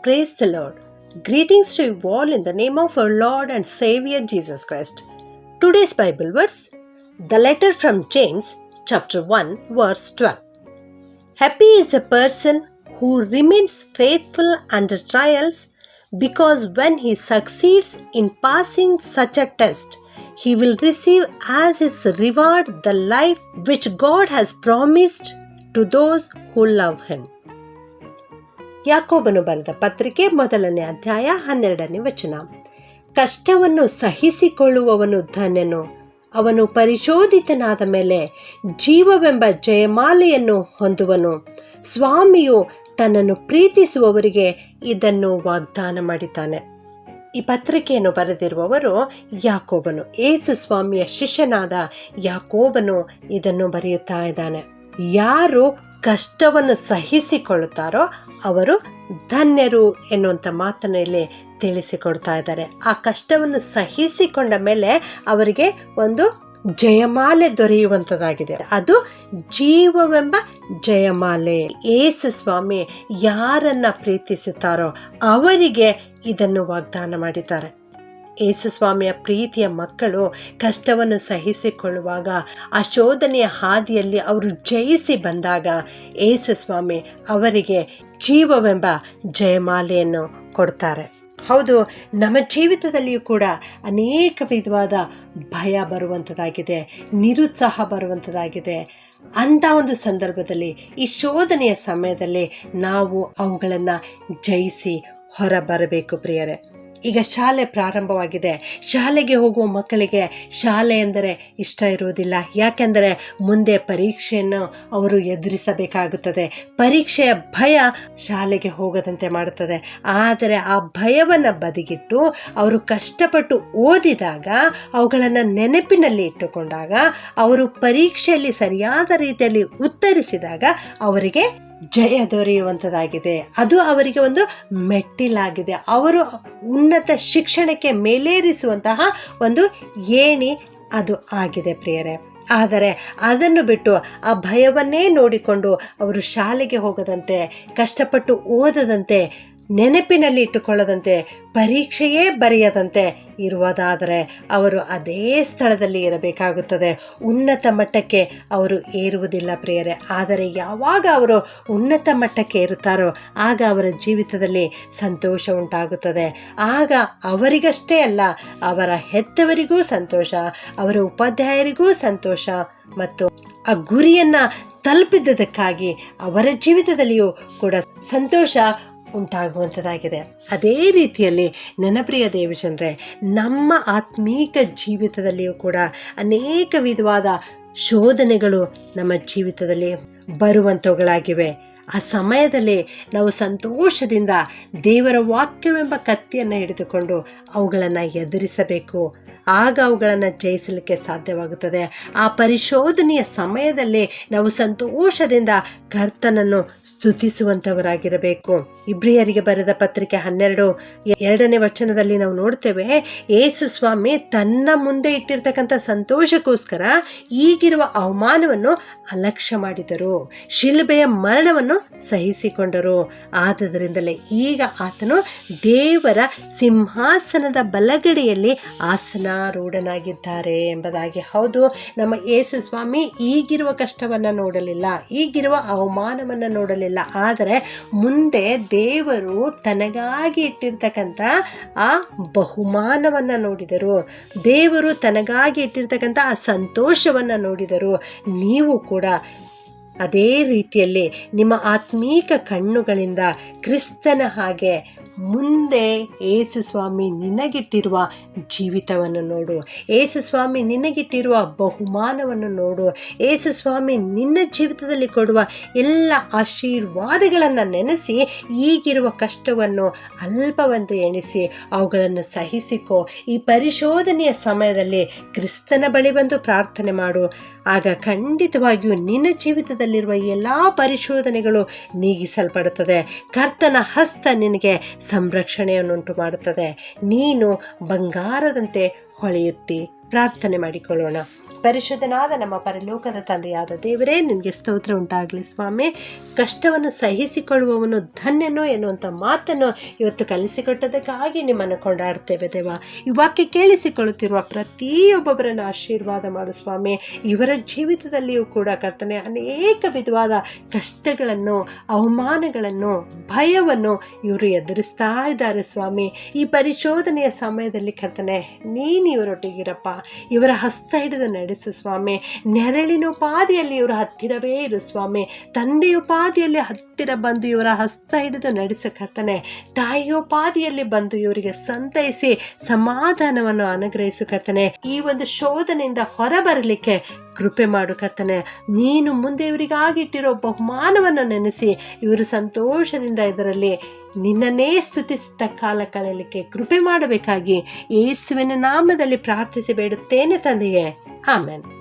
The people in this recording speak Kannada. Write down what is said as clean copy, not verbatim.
Praise the Lord. Greetings to you all in the name of our Lord and Savior Jesus Christ. Today's Bible verse, the letter from James, chapter 1, verse 12. Happy is the person who remains faithful under trials, because when he succeeds in passing such a test, he will receive as his reward the life which God has promised to those who love him. ಯಾಕೋಬನು ಬರೆದ ಪತ್ರಿಕೆ 1ನೇ ಅಧ್ಯಾಯ 12ನೇ ವಚನ. ಕಷ್ಟವನ್ನು ಸಹಿಸಿಕೊಳ್ಳುವವನು ಧನ್ಯನು, ಅವನು ಪರಿಶೋಧಿತನಾದ ಮೇಲೆ ಜೀವವೆಂಬ ಜಯಮಾಲೆಯನ್ನು ಹೊಂದುವನು. ಸ್ವಾಮಿಯು ತನ್ನನ್ನು ಪ್ರೀತಿಸುವವರಿಗೆ ಇದನ್ನು ವಾಗ್ದಾನ ಮಾಡಿದ್ದಾನೆ. ಈ ಪತ್ರಿಕೆಯನ್ನು ಬರೆದಿರುವವರು ಯಾಕೋಬನು. ಯೇಸು ಸ್ವಾಮಿಯ ಶಿಷ್ಯನಾದ ಯಾಕೋಬನು ಇದನ್ನು ಬರೆಯುತ್ತಾ ಇದ್ದಾನೆ. ಯಾರು ಕಷ್ಟವನ್ನು ಸಹಿಸಿಕೊಳ್ಳುತ್ತಾರೋ ಅವರು ಧನ್ಯರು ಎನ್ನುವಂಥ ಮಾತನ್ನು ಇಲ್ಲಿ ತಿಳಿಸಿಕೊಡ್ತಾ ಇದ್ದಾರೆ. ಆ ಕಷ್ಟವನ್ನು ಸಹಿಸಿಕೊಂಡ ಮೇಲೆ ಅವರಿಗೆ ಒಂದು ಜಯಮಾಲೆ ದೊರೆಯುವಂಥದ್ದಾಗಿದೆ. ಅದು ಜೀವವೆಂಬ ಜಯಮಾಲೆ. ಯೇಸು ಸ್ವಾಮಿ ಯಾರನ್ನ ಪ್ರೀತಿಸುತ್ತಾರೋ ಅವರಿಗೆ ಇದನ್ನು ವಾಗ್ದಾನ ಮಾಡಿದ್ದಾರೆ. ಯೇಸು ಸ್ವಾಮಿಯ ಪ್ರೀತಿಯ ಮಕ್ಕಳು ಕಷ್ಟವನ್ನು ಸಹಿಸಿಕೊಳ್ಳುವಾಗ, ಆ ಶೋಧನೆಯ ಹಾದಿಯಲ್ಲಿ ಅವರು ಜಯಿಸಿ ಬಂದಾಗ ಯೇಸು ಸ್ವಾಮಿ ಅವರಿಗೆ ಜೀವವೆಂಬ ಜಯಮಾಲೆಯನ್ನು ಕೊಡ್ತಾರೆ. ಹೌದು, ನಮ್ಮ ಜೀವಿತದಲ್ಲಿಯೂ ಕೂಡ ಅನೇಕ ವಿಧವಾದ ಭಯ ಬರುವಂಥದ್ದಾಗಿದೆ, ನಿರುತ್ಸಾಹ ಬರುವಂಥದ್ದಾಗಿದೆ. ಅಂಥ ಒಂದು ಸಂದರ್ಭದಲ್ಲಿ, ಈ ಶೋಧನೆಯ ಸಮಯದಲ್ಲಿ ನಾವು ಅವುಗಳನ್ನು ಜಯಿಸಿ ಹೊರ ಬರಬೇಕು ಪ್ರಿಯರೇ. ಈಗ ಶಾಲೆ ಪ್ರಾರಂಭವಾಗಿದೆ. ಶಾಲೆಗೆ ಹೋಗುವ ಮಕ್ಕಳಿಗೆ ಶಾಲೆ ಎಂದರೆ ಇಷ್ಟ ಇರುವುದಿಲ್ಲ. ಯಾಕೆಂದರೆ ಮುಂದೆ ಪರೀಕ್ಷೆಯನ್ನು ಅವರು ಎದುರಿಸಬೇಕಾಗುತ್ತದೆ. ಪರೀಕ್ಷೆಯ ಭಯ ಶಾಲೆಗೆ ಹೋಗದಂತೆ ಮಾಡುತ್ತದೆ. ಆದರೆ ಆ ಭಯವನ್ನು ಬದಿಗಿಟ್ಟು ಅವರು ಕಷ್ಟಪಟ್ಟು ಓದಿದಾಗ, ಅವುಗಳನ್ನು ನೆನಪಿನಲ್ಲಿ ಇಟ್ಟುಕೊಂಡಾಗ, ಅವರು ಪರೀಕ್ಷೆಯಲ್ಲಿ ಸರಿಯಾದ ರೀತಿಯಲ್ಲಿ ಉತ್ತರಿಸಿದಾಗ ಅವರಿಗೆ ಜಯ ದೊರೆಯುವಂಥದ್ದಾಗಿದೆ. ಅದು ಅವರಿಗೆ ಒಂದು ಮೆಟ್ಟಿಲಾಗಿದೆ. ಅವರು ಉನ್ನತ ಶಿಕ್ಷಣಕ್ಕೆ ಮೇಲೇರಿಸುವಂತಹ ಒಂದು ಏಣಿ ಅದು ಆಗಿದೆ ಪ್ರಿಯರೇ. ಆದರೆ ಅದನ್ನು ಬಿಟ್ಟು ಆ ಭಯವನ್ನೇ ನೋಡಿಕೊಂಡು ಅವರು ಶಾಲೆಗೆ ಹೋಗದಂತೆ, ಕಷ್ಟಪಟ್ಟು ಓದದಂತೆ, ನೆನಪಿನಲ್ಲಿ ಇಟ್ಟುಕೊಳ್ಳದಂತೆ, ಪರೀಕ್ಷೆಯೇ ಬರೆಯದಂತೆ ಇರುವುದಾದರೆ ಅವರು ಅದೇ ಸ್ಥಳದಲ್ಲಿ ಇರಬೇಕಾಗುತ್ತದೆ. ಉನ್ನತ ಮಟ್ಟಕ್ಕೆ ಅವರು ಏರುವುದಿಲ್ಲ ಪ್ರಿಯರೇ. ಆದರೆ ಯಾವಾಗ ಅವರು ಉನ್ನತ ಮಟ್ಟಕ್ಕೆ ಏರುತ್ತಾರೋ ಆಗ ಅವರ ಜೀವಿತದಲ್ಲಿ ಸಂತೋಷ ಉಂಟಾಗುತ್ತದೆ. ಆಗ ಅವರಿಗಷ್ಟೇ ಅಲ್ಲ, ಅವರ ಹೆತ್ತವರಿಗೂ ಸಂತೋಷ, ಅವರ ಉಪಾಧ್ಯಾಯರಿಗೂ ಸಂತೋಷ, ಮತ್ತು ಆ ಗುರಿಯನ್ನು ತಲುಪಿದ್ದಕ್ಕಾಗಿ ಅವರ ಜೀವಿತದಲ್ಲಿಯೂ ಕೂಡ ಸಂತೋಷ ಉಂಟಾಗುವಂಥದ್ದಾಗಿದೆ. ಅದೇ ರೀತಿಯಲ್ಲಿ ನನ್ನ ಪ್ರಿಯ ದೇವಜನರೇ, ನಮ್ಮ ಆತ್ಮೀಕ ಜೀವಿತದಲ್ಲಿಯೂ ಕೂಡ ಅನೇಕ ವಿಧವಾದ ಶೋಧನೆಗಳು ನಮ್ಮ ಜೀವಿತದಲ್ಲಿ ಬರುವಂಥವುಗಳಾಗಿವೆ. ಆ ಸಮಯದಲ್ಲಿ ನಾವು ಸಂತೋಷದಿಂದ ದೇವರ ವಾಕ್ಯವೆಂಬ ಕತ್ತಿಯನ್ನು ಹಿಡಿದುಕೊಂಡು ಅವುಗಳನ್ನು ಎದುರಿಸಬೇಕು. ಆಗ ಅವುಗಳನ್ನು ಜಯಿಸಲಿಕ್ಕೆ ಸಾಧ್ಯವಾಗುತ್ತದೆ. ಆ ಪರಿಶೋಧನೆಯ ಸಮಯದಲ್ಲಿ ನಾವು ಸಂತೋಷದಿಂದ ಕರ್ತನನ್ನು ಸ್ತುತಿಸುವಂಥವರಾಗಿರಬೇಕು. ಇಬ್ರಿಯರಿಗೆ ಬರೆದ ಪತ್ರಿಕೆ 12:2ನೇ ವಚನದಲ್ಲಿ ನಾವು ನೋಡ್ತೇವೆ, ಯೇಸು ಸ್ವಾಮಿ ತನ್ನ ಮುಂದೆ ಇಟ್ಟಿರ್ತಕ್ಕಂಥ ಸಂತೋಷಕ್ಕೋಸ್ಕರ ಈಗಿರುವ ಅವಮಾನವನ್ನು ಅಲಕ್ಷ್ಯ ಮಾಡಿದರು, ಶಿಲುಬೆಯ ಮರಣವನ್ನು ಸಹಿಸಿಕೊಂಡರು. ಆದ್ದರಿಂದಲೇ ಈಗ ಆತನು ದೇವರ ಸಿಂಹಾಸನದ ಬಲಗಡೆಯಲ್ಲಿ ಆಸನಾರೂಢನಾಗಿದ್ದಾರೆ ಎಂಬುದಾಗಿ. ಹೌದು, ನಮ್ಮ ಯೇಸು ಸ್ವಾಮಿ ಈಗಿರುವ ಕಷ್ಟವನ್ನು ನೋಡಲಿಲ್ಲ, ಈಗಿರುವ ಅವಮಾನವನ್ನು ನೋಡಲಿಲ್ಲ. ಆದರೆ ಮುಂದೆ ದೇವರು ತನಗಾಗಿ ಇಟ್ಟಿರ್ತಕ್ಕಂಥ ಆ ಬಹುಮಾನವನ್ನು ನೋಡಿದರು. ದೇವರು ತನಗಾಗಿ ಇಟ್ಟಿರ್ತಕ್ಕಂಥ ಆ ಸಂತೋಷವನ್ನು ನೋಡಿದರು. ನೀವು ಕೂಡ ಅದೇ ರೀತಿಯಲ್ಲಿ ನಿಮ್ಮ ಆತ್ಮೀಕ ಕಣ್ಣುಗಳಿಂದ ಕ್ರಿಸ್ತನ ಹಾಗೆ ಮುಂದೆ ಯೇಸು ಸ್ವಾಮಿ ನಿನಗಿಟ್ಟಿರುವ ಜೀವಿತವನ್ನು ನೋಡು. ಯೇಸು ಸ್ವಾಮಿ ನಿನಗಿಟ್ಟಿರುವ ಬಹುಮಾನವನ್ನು ನೋಡು. ಯೇಸು ಸ್ವಾಮಿ ನಿನ್ನ ಜೀವಿತದಲ್ಲಿ ಕೊಡುವ ಎಲ್ಲ ಆಶೀರ್ವಾದಗಳನ್ನು ನೆನೆಸಿ ಈಗಿರುವ ಕಷ್ಟವನ್ನು ಅಲ್ಪವೆಂದು ಎಣಿಸಿ ಅವುಗಳನ್ನು ಸಹಿಸಿಕೋ. ಈ ಪರಿಶೋಧನೆಯ ಸಮಯದಲ್ಲಿ ಕ್ರಿಸ್ತನ ಬಳಿ ಬಂದು ಪ್ರಾರ್ಥನೆ ಮಾಡು. ಆಗ ಖಂಡಿತವಾಗಿಯೂ ನಿನ್ನ ಜೀವಿತದಲ್ಲಿರುವ ಎಲ್ಲ ಪರಿಶೋಧನೆಗಳು ನೀಗಿಸಲ್ಪಡುತ್ತದೆ. ಕರ್ತನ ಹಸ್ತ ನಿನಗೆ ಸಂರಕ್ಷಣೆಯನ್ನುಂಟು ಮಾಡುತ್ತದೆ. ನೀನು ಬಂಗಾರದಂತೆ ಹೊಳೆಯುತ್ತಿ. ಪ್ರಾರ್ಥನೆ ಮಾಡಿಕೊಳ್ಳೋಣ. ಪರಿಶುದ್ಧನಾದ ನಮ್ಮ ಪರಲೋಕದ ತಂದೆಯಾದ ದೇವರೇ, ನಿನಗೆ ಸ್ತೋತ್ರ ಉಂಟಾಗಲಿ ಸ್ವಾಮಿ. ಕಷ್ಟವನ್ನು ಸಹಿಸಿಕೊಳ್ಳುವವನು ಧನ್ಯನು ಎನ್ನುವಂಥ ಮಾತನ್ನು ಇವತ್ತು ಕಲಿಸಿಕೊಟ್ಟದಕ್ಕಾಗಿ ನಿಮ್ಮನ್ನು ಕೊಂಡಾಡ್ತೇವೆ ದೇವ. ಈ ವಾಕ್ಯ ಕೇಳಿಸಿಕೊಳ್ಳುತ್ತಿರುವ ಪ್ರತಿಯೊಬ್ಬೊಬ್ಬರನ್ನು ಆಶೀರ್ವಾದ ಮಾಡು ಸ್ವಾಮಿ. ಇವರ ಜೀವಿತದಲ್ಲಿಯೂ ಕೂಡ ಕರ್ತನೆ ಅನೇಕ ವಿಧವಾದ ಕಷ್ಟಗಳನ್ನು, ಅವಮಾನಗಳನ್ನು, ಭಯವನ್ನು ಇವರು ಎದುರಿಸ್ತಾ ಇದ್ದಾರೆ ಸ್ವಾಮಿ. ಈ ಪರಿಶೋಧನೆಯ ಸಮಯದಲ್ಲಿ ಕರ್ತನೆ ನೀನು ಇವರೊಟ್ಟಿಗಿರಪ್ಪ. ಇವರ ಹಸ್ತ ಹಿಡಿದು ನಡೆಸು ಸ್ವಾಮಿ. ನೆರಳಿನೋಪಾದಿಯಲ್ಲಿ ಇವರ ಹತ್ತಿರವೇ ಇರು ಸ್ವಾಮಿ. ತಂದೆಯೋಪಾದಿಯಲ್ಲಿ ಹತ್ತಿರ ಬಂದು ಇವರ ಹಸ್ತ ಹಿಡಿದು ನಡೆಸು ಕರ್ತನೆ. ತಾಯಿಯೋಪಾದಿಯಲ್ಲಿ ಬಂದು ಇವರಿಗೆ ಸಂತೈಸಿ ಸಮಾಧಾನವನ್ನು ಅನುಗ್ರಹಿಸು ಕರ್ತನೆ. ಈ ಒಂದು ಶೋಧನೆಯಿಂದ ಹೊರಬರಲಿಕ್ಕೆ ಕೃಪೆ ಮಾಡು ಕರ್ತನೆ. ನೀನು ಮುಂದೆ ಇವರಿಗಾಗಿಟ್ಟಿರೋ ಬಹುಮಾನವನ್ನು ನೆನೆಸಿ ಇವರು ಸಂತೋಷದಿಂದ ಇದರಲ್ಲಿ ನಿನ್ನನ್ನೇ ಸ್ತುತಿಸುತ್ತಾ ಕಾಲ ಕಳೆಯಲಿಕ್ಕೆ ಕೃಪೆ ಮಾಡಬೇಕಾಗಿ ಯೇಸುವಿನ ನಾಮದಲ್ಲಿ ಪ್ರಾರ್ಥಿಸಿ ಬೇಡುತ್ತೇನೆ ತಂದೆಯೇ. ಆಮೆನ್.